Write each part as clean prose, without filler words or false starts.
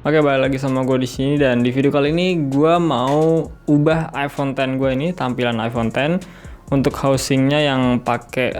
Oke, balik lagi sama gue di sini dan di video kali ini gue mau ubah iPhone X gue ini, tampilan iPhone X untuk housingnya yang pakai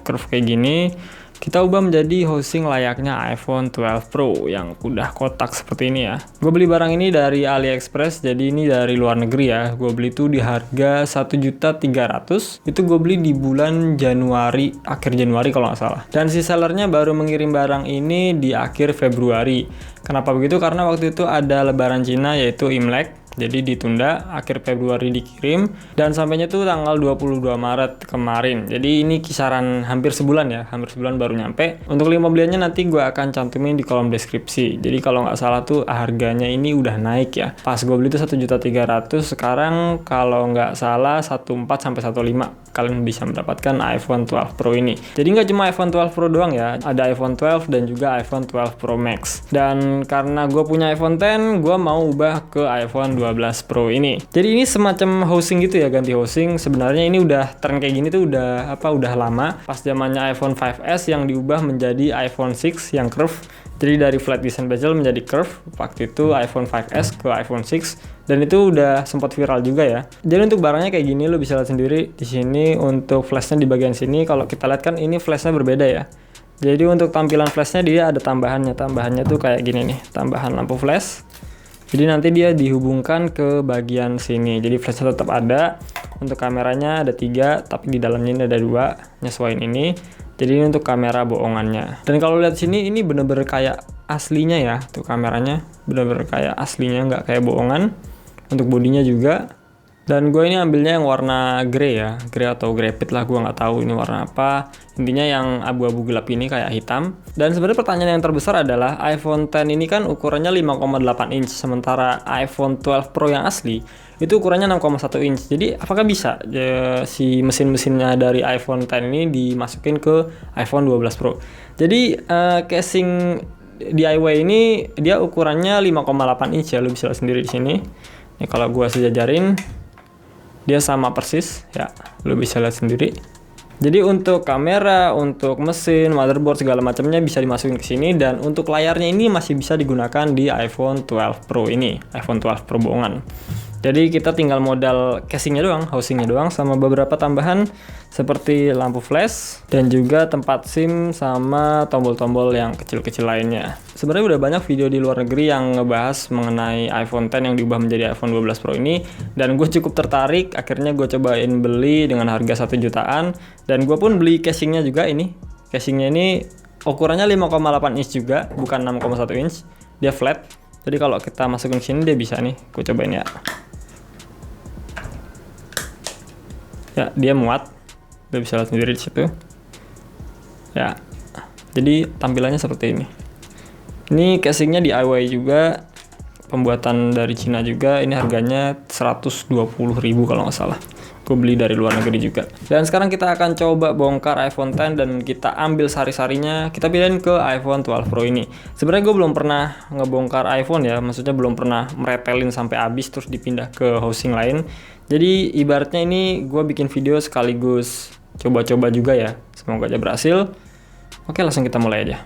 curve kayak gini. Kita ubah menjadi housing layaknya iPhone 12 Pro yang udah kotak seperti ini ya. Gue beli barang ini dari AliExpress, jadi ini dari luar negeri ya. Gue beli itu di harga 1.300.000. Itu gue beli di bulan Januari, akhir Januari kalau nggak salah. Dan si sellernya baru mengirim barang ini di akhir Februari. Kenapa begitu? Karena waktu itu ada lebaran Cina yaitu Imlek. Jadi ditunda, akhir Februari dikirim, dan sampainya tuh tanggal 22 Maret kemarin. Jadi ini kisaran hampir sebulan ya, hampir sebulan baru nyampe. Untuk link pembeliannya nanti gue akan cantumin di kolom deskripsi. Jadi kalau nggak salah tuh harganya ini udah naik ya. Pas gue beli tuh 1.300.000, sekarang kalau nggak salah 14 sampai 15 kalian bisa mendapatkan iPhone 12 Pro ini. Jadi nggak cuma iPhone 12 Pro doang ya, ada iPhone 12 dan juga iPhone 12 Pro Max. Dan karena gue punya iPhone X, gue mau ubah ke iPhone 12 Pro ini. Jadi ini semacam housing gitu ya, ganti housing. Sebenarnya ini udah tren kayak gini tuh udah lama. Pas zamannya iPhone 5S yang diubah menjadi iPhone 6 yang curve. Jadi dari flat design bezel menjadi curve. Waktu itu iPhone 5S ke iPhone 6 dan itu udah sempat viral juga ya. Jadi untuk barangnya kayak gini lo bisa lihat sendiri di sini. Untuk flashnya di bagian sini, kalau kita lihat kan ini flashnya berbeda ya. Jadi untuk tampilan flashnya dia ada tambahannya. Tambahannya tuh kayak gini nih, tambahan lampu flash. Jadi nanti dia dihubungkan ke bagian sini. Jadi flashnya tetap ada. Untuk kameranya ada 3, tapi di dalamnya ini ada 2, nyesuaiin ini. Jadi ini untuk kamera bohongannya. Dan kalau lihat sini ini bener-bener kayak aslinya ya. Tuh kameranya bener-bener kayak aslinya, nggak kayak bohongan. Untuk bodinya juga. Dan gue ini ambilnya yang warna grey ya, grey atau grey pit lah, gue nggak tahu ini warna apa. Intinya yang abu-abu gelap ini kayak hitam. Dan sebenarnya pertanyaan yang terbesar adalah iPhone X ini kan ukurannya 5,8 inch, sementara iPhone 12 Pro yang asli itu ukurannya 6,1 inch. Jadi apakah bisa si mesin-mesinnya dari iPhone X ini dimasukin ke iPhone 12 Pro? Jadi casing DIY ini dia ukurannya 5,8 inch ya, lu bisa lihat sendiri di sini. Ini kalau gua sejajarin dia sama persis ya, lo bisa lihat sendiri. Jadi untuk kamera, untuk mesin, motherboard segala macamnya bisa dimasukin ke sini, dan untuk layarnya ini masih bisa digunakan di iPhone 12 Pro ini, iPhone 12 Pro bohongan. Jadi kita tinggal modal casingnya doang, housingnya doang, sama beberapa tambahan seperti lampu flash dan juga tempat SIM sama tombol-tombol yang kecil-kecil lainnya. Sebenarnya udah banyak video di luar negeri yang ngebahas mengenai iPhone X yang diubah menjadi iPhone 12 Pro ini, dan gue cukup tertarik. Akhirnya gue cobain beli dengan harga 1 jutaan, dan gue pun beli casingnya juga ini. Casingnya ini ukurannya 5,8 inch juga, bukan 6,1 inch. Dia flat. Jadi kalau kita masukin sini dia bisa nih. Gue cobain ya. Ya, dia muat. Udah bisa lihat sendiri di situ. Ya. Jadi tampilannya seperti ini. Ini casingnya DIY juga, pembuatan dari Cina juga. Ini harganya 120.000 kalau nggak salah. Gue beli dari luar negeri juga. Dan sekarang kita akan coba bongkar iPhone X dan kita ambil sari-sarinya. Kita pindahin ke iPhone 12 Pro ini. Sebenarnya gue belum pernah ngebongkar iPhone ya, maksudnya belum pernah meretelin sampai habis terus dipindah ke housing lain. Jadi ibaratnya ini gue bikin video sekaligus coba-coba juga ya. Semoga aja berhasil. Oke, langsung kita mulai aja.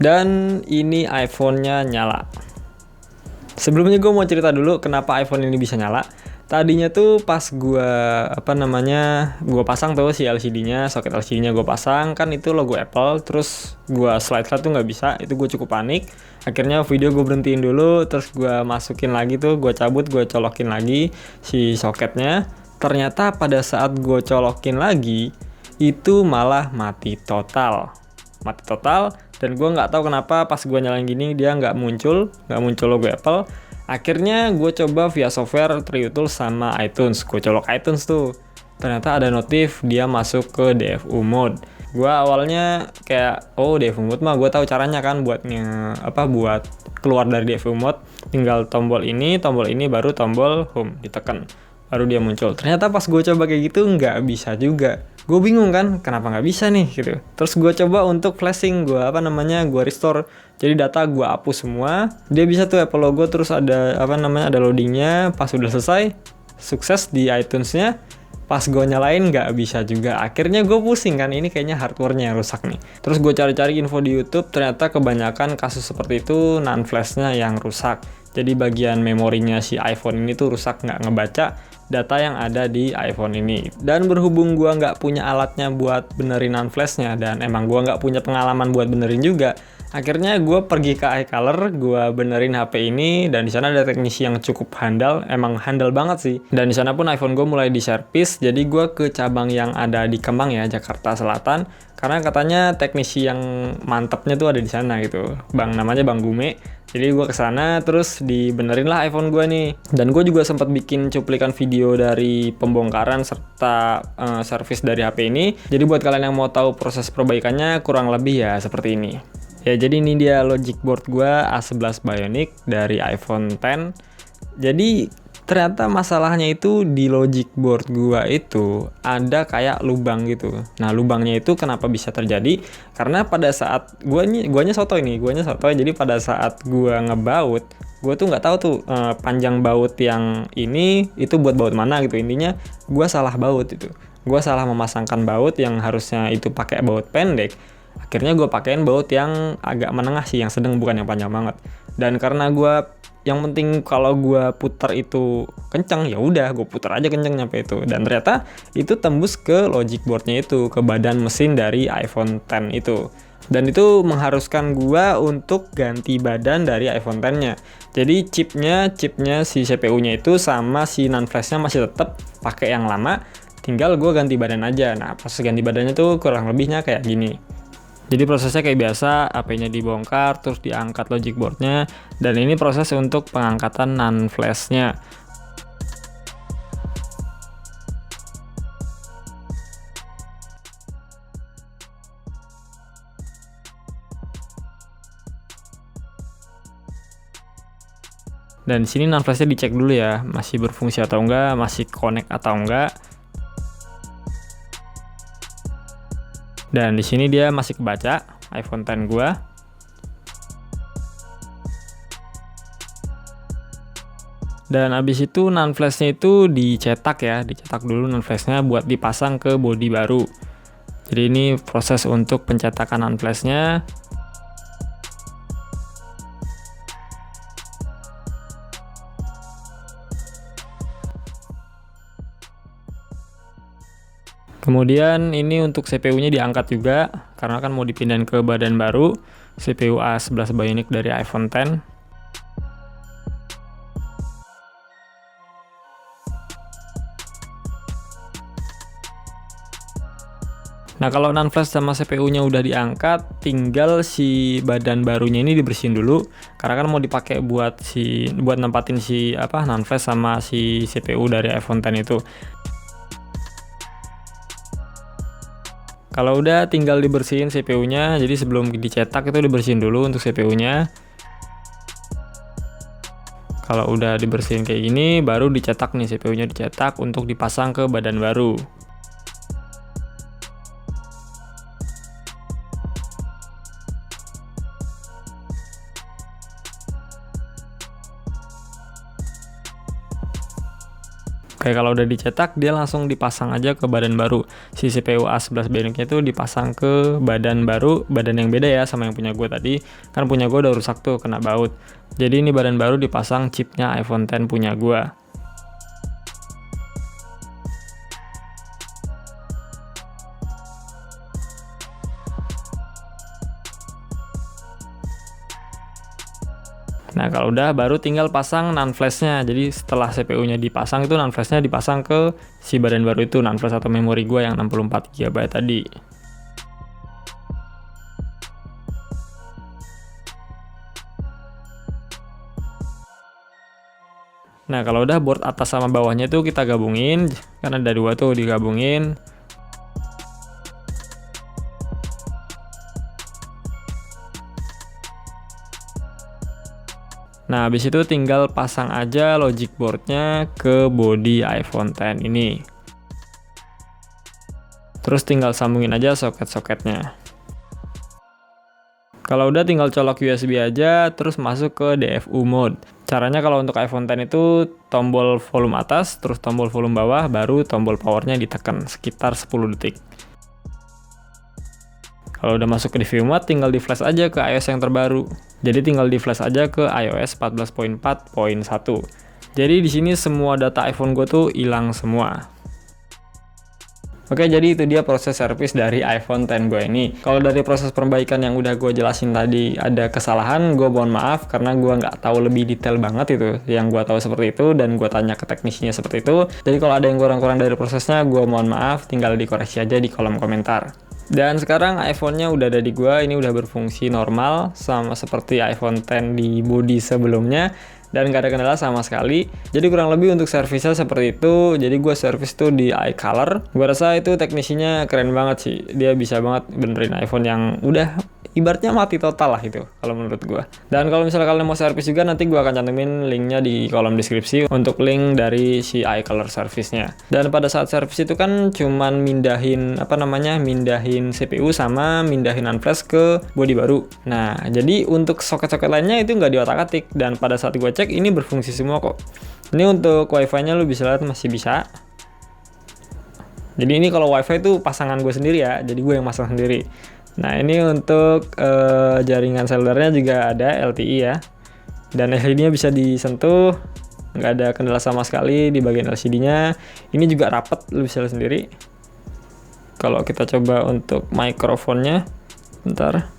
Dan ini iPhone-nya nyala. Sebelumnya gue mau cerita dulu kenapa iPhone ini bisa nyala. Tadinya tuh pas gue gue pasang tuh si LCD-nya, soket LCD-nya gue pasang, kan itu logo Apple, terus gue slide tuh nggak bisa, itu gue cukup panik. Akhirnya video gue berhentiin dulu, terus gue masukin lagi tuh, gue cabut, gue colokin lagi si soketnya. Ternyata pada saat gue colokin lagi, itu malah mati total. Dan gue nggak tahu kenapa pas gue nyalain gini dia nggak muncul logo Apple. Akhirnya gue coba via software TrueTools sama iTunes. Gue colok iTunes tuh, ternyata ada notif dia masuk ke DFU mode. Gue awalnya kayak DFU mode mah gue tahu caranya kan buat keluar dari DFU mode. Tinggal tombol ini baru tombol home ditekan, baru dia muncul. Ternyata pas gue coba kayak gitu nggak bisa juga. Gue bingung kan, kenapa nggak bisa nih gitu. Terus gue coba untuk flashing, gue restore. Jadi data gue hapus semua. Dia bisa tuh Apple logo, terus ada ada loadingnya. Pas udah selesai, sukses di iTunes-nya. Pas gue nyalain nggak bisa juga. Akhirnya gue pusing kan, ini kayaknya hardware-nya yang rusak nih. Terus gue cari-cari info di YouTube, ternyata kebanyakan kasus seperti itu NAND flash-nya yang rusak. Jadi bagian memorinya si iPhone ini tuh rusak, nggak ngebaca data yang ada di iPhone ini. Dan berhubung gua nggak punya alatnya buat benerin NAND flash-nya, dan emang gua nggak punya pengalaman buat benerin juga, akhirnya gua pergi ke iColor, gua benerin HP ini, dan di sana ada teknisi yang cukup handal, emang handal banget sih. Dan di sana pun iPhone gua mulai diservis, jadi gua ke cabang yang ada di Kemang ya, Jakarta Selatan, karena katanya teknisi yang mantepnya tuh ada di sana gitu. Namanya Bang Gume. Jadi gue kesana terus dibenerin lah iPhone gue nih. Dan gue juga sempat bikin cuplikan video dari pembongkaran serta servis dari HP ini. Jadi buat kalian yang mau tahu proses perbaikannya kurang lebih ya seperti ini. Ya jadi ini dia logic board gue A11 Bionic dari iPhone X. Jadi ternyata masalahnya itu di logic board gua itu ada kayak lubang gitu. Nah, lubangnya itu kenapa bisa terjadi? Karena pada saat guanya sotoy. Jadi pada saat gua ngebaut, gua tuh nggak tahu tuh panjang baut yang ini itu buat baut mana gitu. Intinya gua salah baut itu. Gua salah memasangkan baut yang harusnya itu pakai baut pendek. Akhirnya gua pakein baut yang agak menengah sih, yang sedang, bukan yang panjang banget. Dan karena yang penting kalau gue putar itu kenceng, ya udah gue putar aja kenceng nyampe itu. Dan ternyata itu tembus ke logic boardnya itu, ke badan mesin dari iPhone X itu. Dan itu mengharuskan gue untuk ganti badan dari iPhone X-nya. Jadi chipnya si CPU-nya itu sama si NAND flash-nya masih tetap pakai yang lama, tinggal gue ganti badan aja. Nah, proses ganti badannya tuh kurang lebihnya kayak gini. Jadi prosesnya kayak biasa, HP-nya dibongkar, terus diangkat logic board-nya, dan ini proses untuk pengangkatan NAND flash-nya. Dan di sini NAND flash-nya dicek dulu ya, masih berfungsi atau enggak, masih connect atau enggak. Dan di sini dia masih kebaca iPhone X gua. Dan habis itu NAND flash-nya itu dicetak dulu NAND flash-nya buat dipasang ke bodi baru. Jadi ini proses untuk pencetakan NAND flash-nya. Kemudian ini untuk CPU-nya diangkat juga, karena kan mau dipindahin ke badan baru, CPU A11 Bionic dari iPhone X. Nah, kalau NAND flash sama CPU-nya udah diangkat, tinggal si badan barunya ini dibersihin dulu, karena kan mau dipakai buat nempatin NAND flash sama si CPU dari iPhone X itu. Kalau udah tinggal dibersihin CPU-nya, jadi sebelum dicetak itu dibersihin dulu untuk CPU-nya. Kalau udah dibersihin kayak gini, baru dicetak nih, CPU-nya dicetak untuk dipasang ke badan baru. Kayak kalau udah dicetak, dia langsung dipasang aja ke badan baru. Si CPU A11 Bionic-nya itu dipasang ke badan baru, badan yang beda ya sama yang punya gue tadi. Kan punya gue udah rusak tuh, kena baut. Jadi ini badan baru dipasang chipnya iPhone X punya gue. Nah kalau udah baru tinggal pasang NAND flash-nya. Jadi setelah CPU-nya dipasang itu NAND flash-nya dipasang ke si badan baru itu, NAND flash atau memori gua yang 64 GB tadi. Nah kalau udah board atas sama bawahnya itu kita gabungin, karena ada dua tuh digabungin. Nah, habis itu tinggal pasang aja logic boardnya ke body iPhone X ini. Terus tinggal sambungin aja soket-soketnya. Kalau udah tinggal colok USB aja, terus masuk ke DFU mode. Caranya kalau untuk iPhone X itu tombol volume atas, terus tombol volume bawah, baru tombol powernya ditekan sekitar 10 detik. Kalau udah masuk ke DFU mode, tinggal di flash aja ke iOS yang terbaru. Jadi tinggal di flash aja ke iOS 14.4.1. Jadi di sini semua data iPhone gue tuh hilang semua. Oke, jadi itu dia proses servis dari iPhone X gue ini. Kalau dari proses perbaikan yang udah gue jelasin tadi ada kesalahan, gue mohon maaf karena gue nggak tahu lebih detail banget itu. Yang gue tahu seperti itu dan gue tanya ke teknisnya seperti itu. Jadi kalau ada yang kurang-kurang dari prosesnya, gue mohon maaf, tinggal dikoreksi aja di kolom komentar. Dan sekarang iPhone-nya udah ada di gua, ini udah berfungsi normal sama seperti iPhone X di body sebelumnya dan nggak ada kendala sama sekali. Jadi kurang lebih untuk servisnya seperti itu. Jadi gua servis tuh di iColor. Gua rasa itu teknisinya keren banget sih. Dia bisa banget benerin iPhone yang udah ibaratnya mati total lah itu kalau menurut gua. Dan kalau misalnya kalian mau servis juga, nanti gua akan cantumin linknya di kolom deskripsi untuk link dari si iColor servisnya. Dan pada saat servis itu kan cuman mindahin mindahin CPU sama mindahin NAND flash ke body baru. Nah jadi untuk soket-soket lainnya itu nggak diotak-atik, dan pada saat gua cek ini berfungsi semua kok. Ini untuk wifi-nya lu bisa lihat masih bisa. Jadi ini kalau wifi itu pasangan gue sendiri ya, jadi gue yang masang sendiri. Nah ini untuk jaringan selulernya juga ada LTE ya, dan LCD-nya bisa disentuh, nggak ada kendala sama sekali di bagian LCD-nya. Ini juga rapet, lu bisa lihat sendiri. Kalau kita coba untuk mikrofonnya, bentar,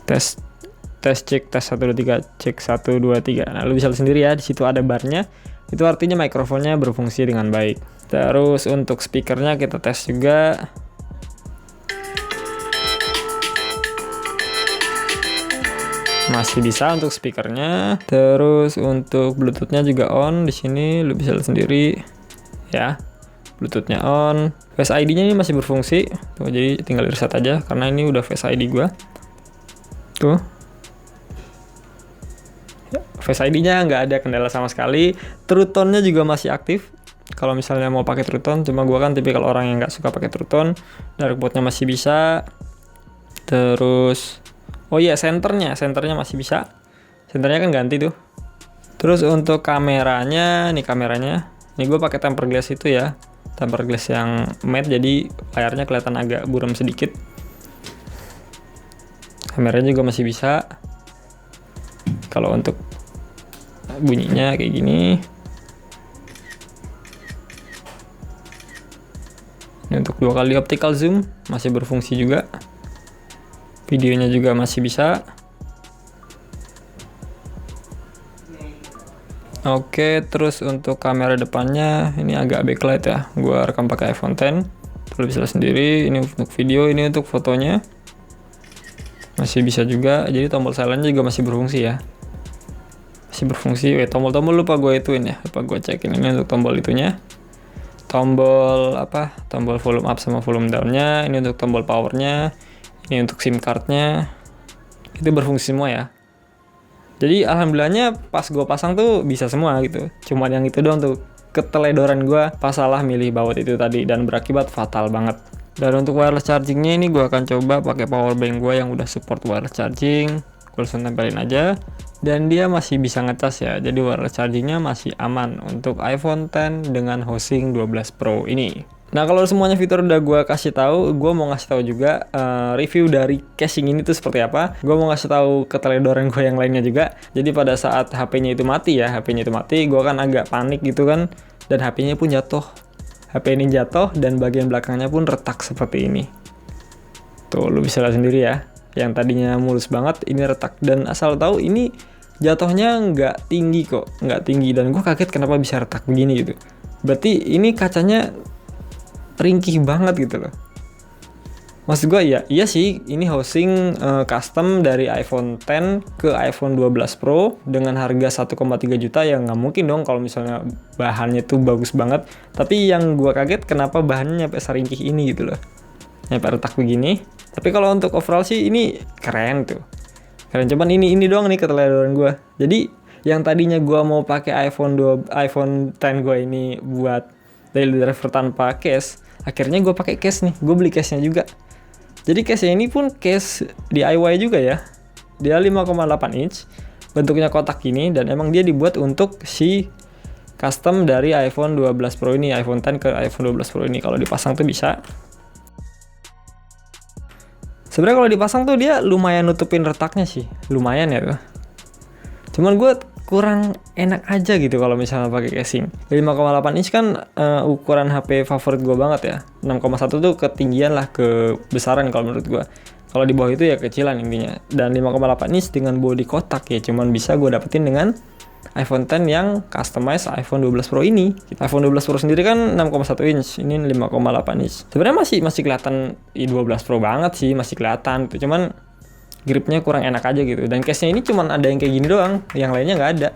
tes cek, tes 1 2 3, cek 1 2 3. Nah lu bisa lihat sendiri ya, di situ ada barnya. Itu artinya mikrofonnya berfungsi dengan baik. Terus untuk speakernya kita tes juga. Masih bisa untuk speakernya. Terus untuk Bluetooth-nya juga on. Di sini lu bisa lihat sendiri ya. Bluetooth-nya on. Face ID-nya ini masih berfungsi. Tuh, jadi tinggal reset aja karena ini udah Face ID gua. Tuh. Ya, Face ID-nya nggak ada kendala sama sekali. True Tone-nya juga masih aktif. Kalau misalnya mau pakai True Tone, cuma gua kan tipikal orang yang nggak suka pakai True Tone. Dark mode-nya masih bisa. Terus oh iya, senternya masih bisa. Senternya kan ganti tuh. Terus untuk kameranya, nih kameranya. Ini gue pakai tempered glass itu ya. Tempered glass yang matte, jadi layarnya kelihatan agak buram sedikit. Kameranya juga masih bisa. Kalau untuk bunyinya kayak gini. Ini untuk 2 kali optical zoom masih berfungsi juga. Videonya juga masih bisa. Oke, terus untuk kamera depannya ini agak backlight ya. Gua rekam pakai iPhone X. Lu bisa lihat sendiri, ini untuk video, ini untuk fotonya. Masih bisa juga. Jadi tombol silent juga masih berfungsi ya. Masih berfungsi. Tombol-tombol lupa gue ituin ya. Lupa gue cekin, ini untuk tombol itunya. Tombol tombol volume up sama volume down-nya. Ini untuk tombol powernya. Ini untuk SIM card-nya. Itu berfungsi semua ya. Jadi alhamdulillahnya pas gue pasang tuh bisa semua gitu. Cuman yang itu doang tuh keteledoran gue pas salah milih baut itu tadi, dan berakibat fatal banget. Dan untuk wireless chargingnya ini gue akan coba pakai power bank gue yang udah support wireless charging. gue langsung tempelin aja. Dan dia masih bisa ngecas ya, jadi wireless chargingnya masih aman untuk iPhone X dengan housing 12 Pro ini. Nah, kalau semuanya fitur udah gue kasih tahu, gue mau ngasih tahu juga review dari casing ini tuh seperti apa. Gue mau ngasih tahu keteledoran gue yang lainnya juga. Jadi pada saat HP-nya itu mati ya, gue kan agak panik gitu kan, dan HP-nya pun jatuh. HP ini jatuh dan bagian belakangnya pun retak seperti ini. Tuh, lu bisa lihat sendiri ya. Yang tadinya mulus banget, ini retak. Dan asal tahu ini jatuhnya nggak tinggi kok, nggak tinggi. Dan gue kaget kenapa bisa retak begini gitu. Berarti ini kacanya ringkih banget gitu loh. Maksud gue iya sih, ini housing custom dari iPhone X ke iPhone 12 Pro dengan harga 1,3 juta, ya nggak mungkin dong kalau misalnya bahannya tuh bagus banget. Tapi yang gue kaget kenapa bahannya nyampe seringkih ini gitu loh, nyampe retak begini. Tapi kalau untuk overall sih ini keren tuh, keren. Cuman ini doang nih keteledoran gue. Jadi yang tadinya gue mau pakai iPhone X gue ini buat daily driver tanpa case, akhirnya gue pakai case nih. Gue beli case-nya juga. Jadi case-nya ini pun case DIY juga ya. Dia 5,8 inch, bentuknya kotak gini, dan emang dia dibuat untuk si custom dari iPhone 12 Pro ini, iPhone X ke iPhone 12 Pro ini. Kalau dipasang tuh bisa. Sebenarnya kalau dipasang tuh dia lumayan nutupin retaknya sih, lumayan ya tuh. Cuman gue kurang enak aja gitu kalau misalnya pakai casing. 5,8 inch kan ukuran HP favorit gue banget ya. 6,1 tuh ketinggian lah, kebesaran kalau menurut gue. Kalau di bawah itu ya kecilan intinya. Dan 5,8 inch dengan bodi kotak ya cuman bisa gue dapetin dengan iPhone X yang customize iPhone 12 Pro ini. iPhone 12 Pro sendiri kan 6,1 inch, ini 5,8 inch. Sebenarnya masih kelihatan 12 Pro banget sih, masih kelihatan. Cuman gripnya kurang enak aja gitu. Dan case-nya ini cuman ada yang kayak gini doang, yang lainnya nggak ada.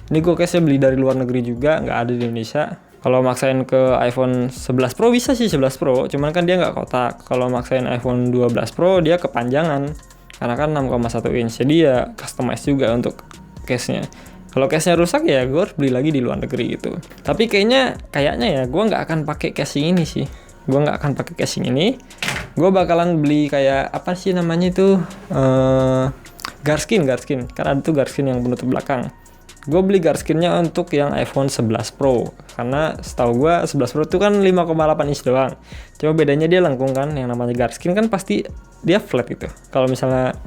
Ini gue case-nya beli dari luar negeri juga, nggak ada di Indonesia. Kalau maksain ke iPhone 11 Pro bisa sih 11 Pro, cuman kan dia nggak kotak. Kalau maksain iPhone 12 Pro dia kepanjangan, karena kan 6,1 inch. Jadi ya customize juga untuk case-nya. Kalau case-nya rusak ya gue harus beli lagi di luar negeri gitu. Tapi kayaknya ya gue nggak akan pakai casing ini sih. Gue nggak akan pakai casing ini. Gue bakalan beli kayak apa sih namanya itu, guardskin. Kan ada tuh guardskin yang penutup belakang. Gue beli guardskinnya untuk yang iPhone 11 Pro. Karena setahu gue 11 Pro itu kan 5,8 inch doang. Cuma bedanya dia lengkung kan. Yang namanya guardskin kan pasti dia flat gitu. Kalau misalnya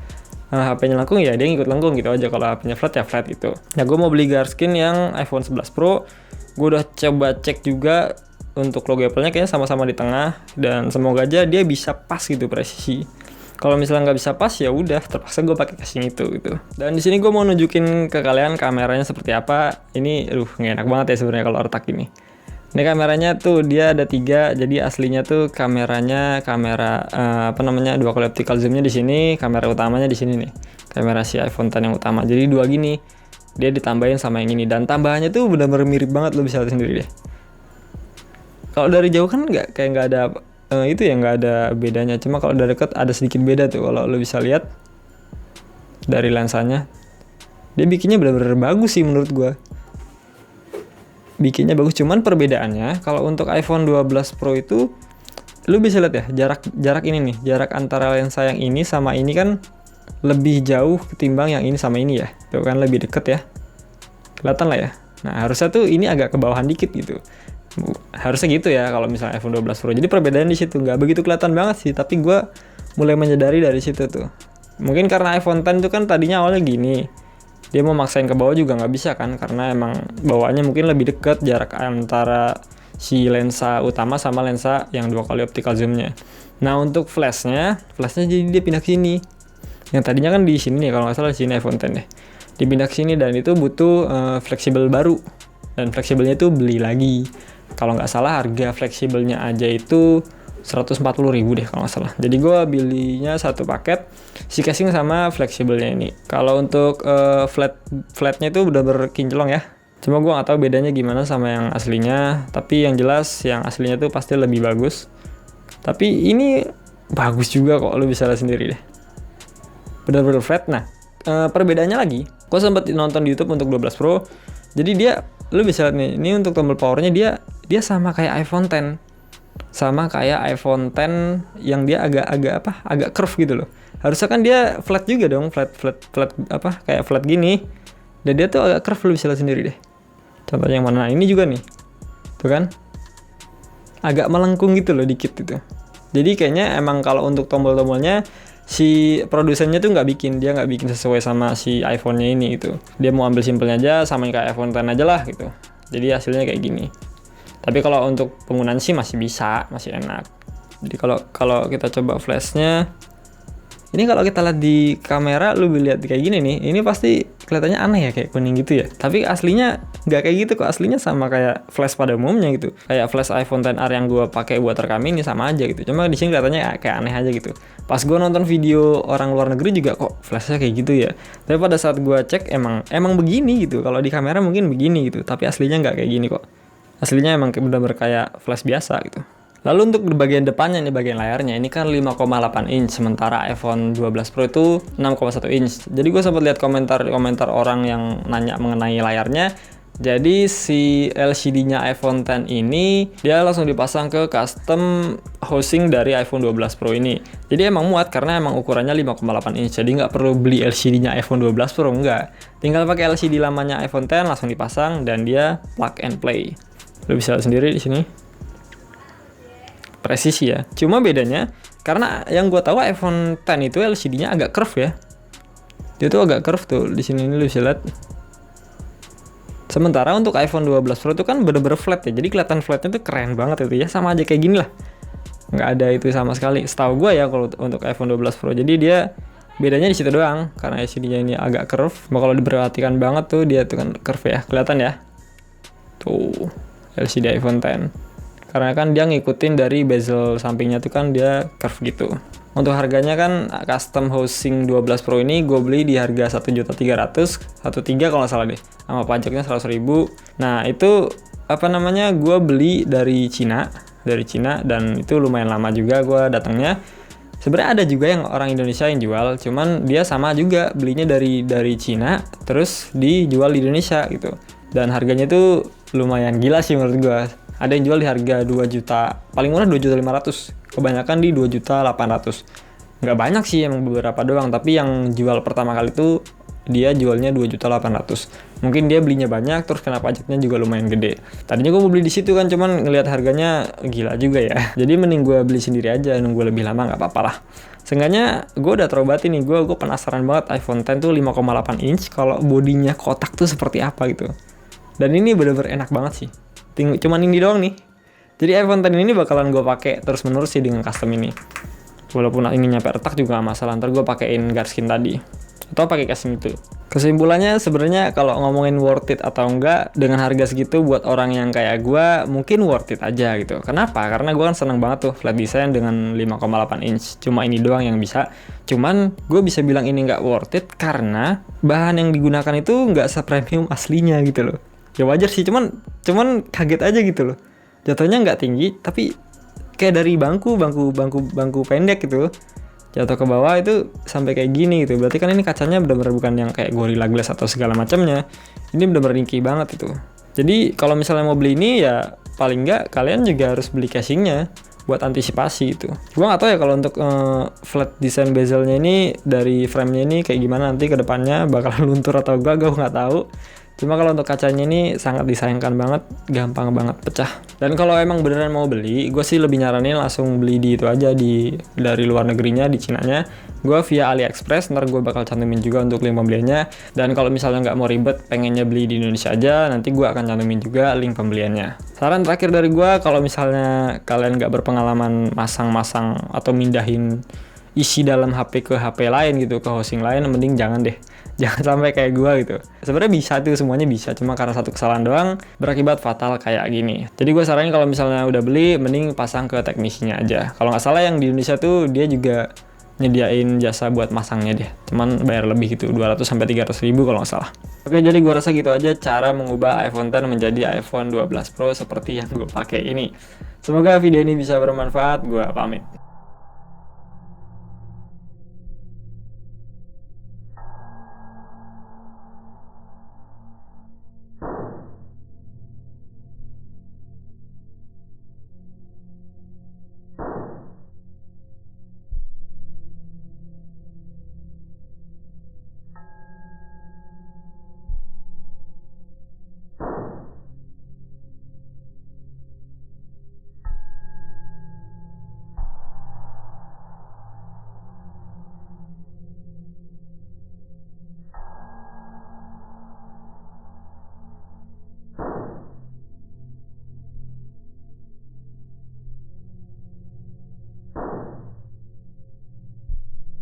HP-nya lengkung ya dia ngikut lengkung gitu aja. Kalau HP-nya flat ya flat gitu. Nah, gue mau beli guardskin yang iPhone 11 Pro. Gue udah coba cek juga untuk logo Apple-nya kayaknya sama-sama di tengah, dan semoga aja dia bisa pas gitu presisi. Kalau misalnya nggak bisa pas ya udah terpaksa gue pakai casing itu gitu. Dan di sini gue mau nunjukin ke kalian kameranya seperti apa. Ini nggak enak banget ya sebenarnya kalau retak ini. Ini kameranya tuh dia ada 3, jadi aslinya tuh kamera dua kali optical zoom-nya di sini, kamera utamanya di sini nih. Kamera si iPhone X yang utama. Jadi 2 gini. Dia ditambahin sama yang ini, dan tambahannya tuh benar-benar mirip banget, lo bisa lihat sendiri deh. Kalau dari jauh kan nggak ada nggak ada bedanya. Cuma kalau dari dekat ada sedikit beda tuh. Kalau lo bisa lihat dari lensanya, dia bikinnya benar-benar bagus sih menurut gua. Bikinnya bagus, cuman perbedaannya kalau untuk iPhone 12 Pro itu lu bisa lihat ya, jarak ini nih, jarak antara lensa yang ini sama ini kan lebih jauh ketimbang yang ini sama ini ya. Tuh kan lebih deket ya. Kelihatan lah ya. Nah, harusnya tuh ini agak ke bawahan dikit gitu. Harusnya gitu ya kalau misalnya iPhone 12 Pro. Jadi perbedaan di situ, nggak begitu kelihatan banget sih, tapi gue mulai menyadari dari situ tuh. Mungkin karena iPhone X itu kan tadinya awalnya gini, dia mau maksain ke bawah juga nggak bisa kan, karena emang bawaannya mungkin lebih dekat jarak antara si lensa utama sama lensa yang 2 kali optical zoom-nya. Nah, untuk flashnya jadi dia pindah ke sini. Yang tadinya kan di sini nih, kalau nggak salah di sini iPhone X deh. Dipindah ke sini, dan itu butuh fleksibel baru, dan fleksibelnya itu beli lagi. Kalau nggak salah harga fleksibelnya aja itu 140.000 deh kalau nggak salah. Jadi gue belinya satu paket si casing sama fleksibelnya ini. Kalau untuk flatnya itu udah berkinclong ya. Cuma gue nggak tahu bedanya gimana sama yang aslinya. Tapi yang jelas yang aslinya tuh pasti lebih bagus. Tapi ini bagus juga kok, lo bisa lihat sendiri deh. Benar-benar flat. Nah, perbedaannya lagi, gue sempat nonton di YouTube untuk 12 Pro. Jadi dia, lu bisa lihat nih, ini untuk tombol powernya dia sama kayak iPhone X. Sama kayak iPhone X yang dia agak curve gitu loh. Harusnya kan dia flat juga dong, flat apa kayak flat gini. Dan dia tuh agak curve, lu bisa lihat sendiri deh. Contohnya yang mana? Nah, ini juga nih. Tuh kan? Agak melengkung gitu loh dikit gitu. Jadi kayaknya emang kalau untuk tombol-tombolnya si produsennya tuh dia nggak bikin sesuai sama si iPhone-nya ini gitu. Dia mau ambil simpelnya aja, samain kayak iPhone X aja lah gitu. Jadi hasilnya kayak gini. Tapi kalau untuk penggunaan sih masih bisa, masih enak. Jadi kalau kita coba flashnya, ini kalau kita lihat di kamera, lu lihat kayak gini nih, ini pasti kelihatannya aneh ya, kayak kuning gitu ya. Tapi aslinya nggak kayak gitu kok, aslinya sama kayak flash pada umumnya gitu. Kayak flash iPhone XR yang gue pakai buat rekam ini sama aja gitu. Cuma di sini kelihatannya kayak aneh aja gitu. Pas gue nonton video orang luar negeri juga kok flashnya kayak gitu ya. Tapi pada saat gue cek emang begini gitu. Kalau di kamera mungkin begini gitu, tapi aslinya nggak kayak gini kok. Aslinya emang bener-bener kayak flash biasa gitu. Lalu untuk bagian depannya nih, bagian layarnya, ini kan 5,8 inch, sementara iPhone 12 Pro itu 6,1 inch. Jadi gue sempat lihat komentar orang yang nanya mengenai layarnya. Jadi si LCD-nya iPhone X ini, dia langsung dipasang ke custom housing dari iPhone 12 Pro ini. Jadi emang muat karena emang ukurannya 5,8 inch. Jadi nggak perlu beli LCD-nya iPhone 12 Pro, enggak. Tinggal pakai LCD lamanya iPhone X langsung dipasang dan dia plug and play. Lo bisa lihat sendiri di sini. Presisi ya. Cuma bedanya karena yang gue tahu iPhone X itu LCD-nya agak curve ya. Dia tuh agak curve tuh di sini, ini lu bisa lihat. Sementara untuk iPhone 12 Pro itu kan bener-bener flat ya. Jadi kelihatan flatnya tuh keren banget itu ya, sama aja kayak gini lah. Nggak ada itu sama sekali. Setahu gue ya kalau untuk iPhone 12 Pro. Jadi dia bedanya di situ doang karena LCD-nya ini agak curve. Kalau diperhatikan banget tuh dia tuh kan curve ya, kelihatan ya. Tuh LCD iPhone X. Karena kan dia ngikutin dari bezel sampingnya tuh kan dia curve gitu. Untuk harganya kan custom housing 12 Pro ini gue beli di harga 1.300.000, 1.3 kalau nggak salah deh. Sama pajaknya 100.000. Nah itu apa namanya, gue beli dari Cina dan itu lumayan lama juga gue datangnya. Sebenarnya ada juga yang orang Indonesia yang jual, cuman dia sama juga belinya dari Cina terus dijual di Indonesia gitu. Dan harganya tuh lumayan gila sih menurut gue. Ada yang jual di harga 2 juta, paling murah 2.500.000, kebanyakan di 2.800.000. Nggak banyak sih, emang beberapa doang, tapi yang jual pertama kali tuh dia jualnya 2.800.000. Mungkin dia belinya banyak, terus kena pajaknya juga lumayan gede. Tadinya gue mau beli di situ kan, cuman ngelihat harganya gila juga ya. Jadi mending gue beli sendiri aja, nunggu lebih lama nggak apa-apa lah. Seenggaknya gue udah terobati nih, gue penasaran banget iPhone X tuh 5,8 inch, kalau bodinya kotak tuh seperti apa gitu. Dan ini bener-bener enak banget sih. Cuman ini doang nih. Jadi iPhone X ini bakalan gue pakai terus menerus sih dengan custom ini. Walaupun ini nyampe retak juga gak masalah, ntar gue pakein guard skin tadi atau pakai casing itu. Kesimpulannya sebenarnya kalau ngomongin worth it atau enggak dengan harga segitu buat orang yang kayak gue mungkin worth it aja gitu. Kenapa? Karena gue kan seneng banget tuh flat design dengan 5,8 inch. Cuma ini doang yang bisa. Cuman gue bisa bilang ini nggak worth it karena bahan yang digunakan itu nggak sepremium aslinya gitu loh. Ya wajar sih, cuman kaget aja gitu loh. Jatuhnya nggak tinggi, tapi kayak dari bangku pendek gitu. Jatuh ke bawah itu sampai kayak gini gitu. Berarti kan ini kacanya benar-benar bukan yang kayak Gorilla Glass atau segala macamnya. Ini benar-benar ringkih banget itu. Jadi kalau misalnya mau beli ini ya paling nggak kalian juga harus beli casingnya buat antisipasi gitu. Gua nggak tahu ya kalau untuk flat design bezelnya ini dari framenya ini kayak gimana nanti ke depannya bakal luntur atau enggak, gue nggak tahu. Cuma kalau untuk kacanya ini sangat disayangkan banget, gampang banget pecah. Dan kalau emang beneran mau beli, gue sih lebih nyaranin langsung beli di itu aja, dari luar negerinya, di Cinanya. Gue via AliExpress, ntar gue bakal cantumin juga untuk link pembeliannya. Dan kalau misalnya nggak mau ribet, pengennya beli di Indonesia aja, nanti gue akan cantumin juga link pembeliannya. Saran terakhir dari gue, kalau misalnya kalian nggak berpengalaman masang-masang atau mindahin isi dalam HP ke HP lain gitu, ke hosting lain, mending jangan deh. Jangan sampai kayak gue gitu. Sebenarnya bisa tuh, semuanya bisa, cuma karena satu kesalahan doang berakibat fatal kayak gini. Jadi gue saranin kalau misalnya udah beli, mending pasang ke teknisinya aja. Kalau nggak salah yang di Indonesia tuh dia juga nyediain jasa buat masangnya deh. Cuman bayar lebih gitu, 200-300 ribu kalau nggak salah. Oke, jadi gue rasa gitu aja cara mengubah iPhone X menjadi iPhone 12 Pro seperti yang gue pakai ini. Semoga video ini bisa bermanfaat. Gue pamit.